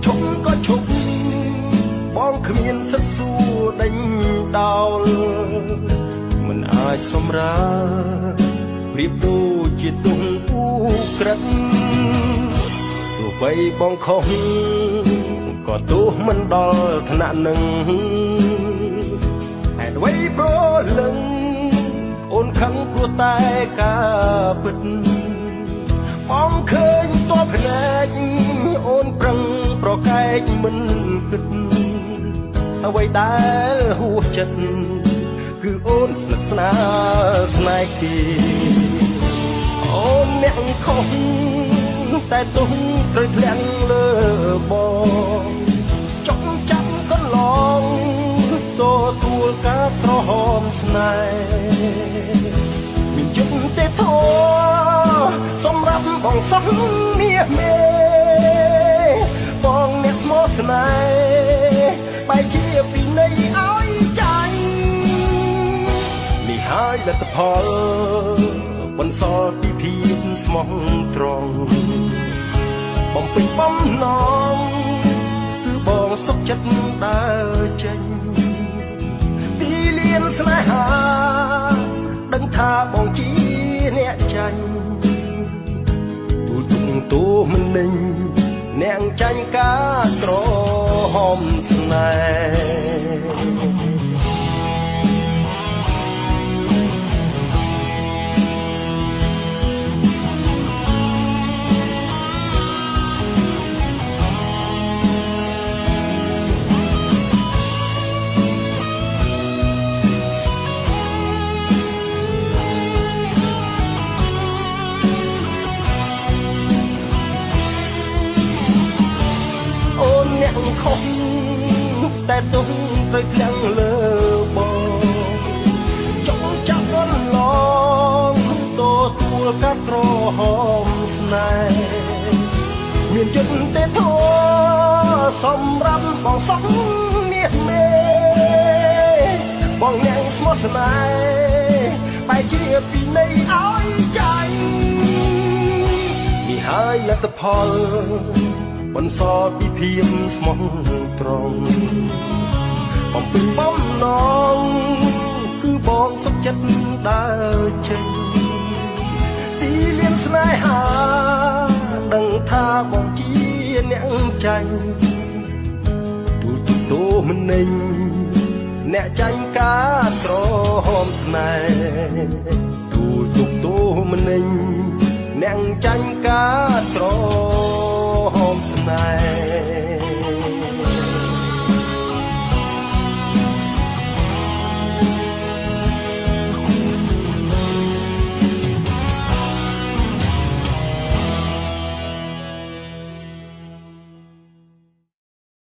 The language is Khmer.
ឈប់ក៏ឈប់បងគ្មានសិទ្ធិសួរដេញដោលមិនអាចសម្រាប្រៀបដូចជាទុំពូក្រិតទោះបីបងខុសក៏ទោះមិនដល់ថ្នាក់នឹងហេតុអ្វីប្រលឹងអូនខឹងព្រោះតែការពិតបងឃើញតបភ្នែកអូនប្រឹងប្រកែកមិនគិតអ្វីដែលហួសចិត្តគឺអូនស្និទ្ធស្នាលស្នេហ៍គេអូនអ្នកខុសតែទុំត្រូវធ្លាក់លើបងចង់ចាំកន្លងទទួលការក្រហមស្នេហ៍មានជុំទេធោសម្រាប់បងសោះមាសមេបងអ្នកស្មោះស្នេហ៍បែរជាពីនៃឲ្យចាញ់នេះហើយលទ្ធផលបន្សល់ពីភាពស្មោះត្រង់បំពេញបំណងគឺបងសុខចិត្តដើរចេញទីលានស្នេហាដឹងថាបងជាអ្នកចាញ់ទូលទុំតួមិននឹងអ្នកចាញ់ការក្រហមស្នេហ៍អ្នកខុសតែទុំត្រូវខ្លាំងលើបងចង់ចាប់កន្លងទទួលកាត់ក្រហមស្នេហ៍មានចិត្តទេធោសម្រាប់បងសោះមាសមេបងអ្នកស្មោះស្នេហ៍បែរជាពីនៃឲ្យចាញ់នេះហើយលទ្ធផលបន្សល់ពីភាពស្មោះត្រង់បំពេញបំណងគឺបងសុខចិត្តដើរចេញទីលានស្នេហាដឹងថាបងជាអ្នកចាញ់ទូលទុកទោមិននឹង អ្នកចាញ់ការក្រហមស្នេហ៍ទូលទុកទោមិននឹងអ្នកចាញ់ការក្រ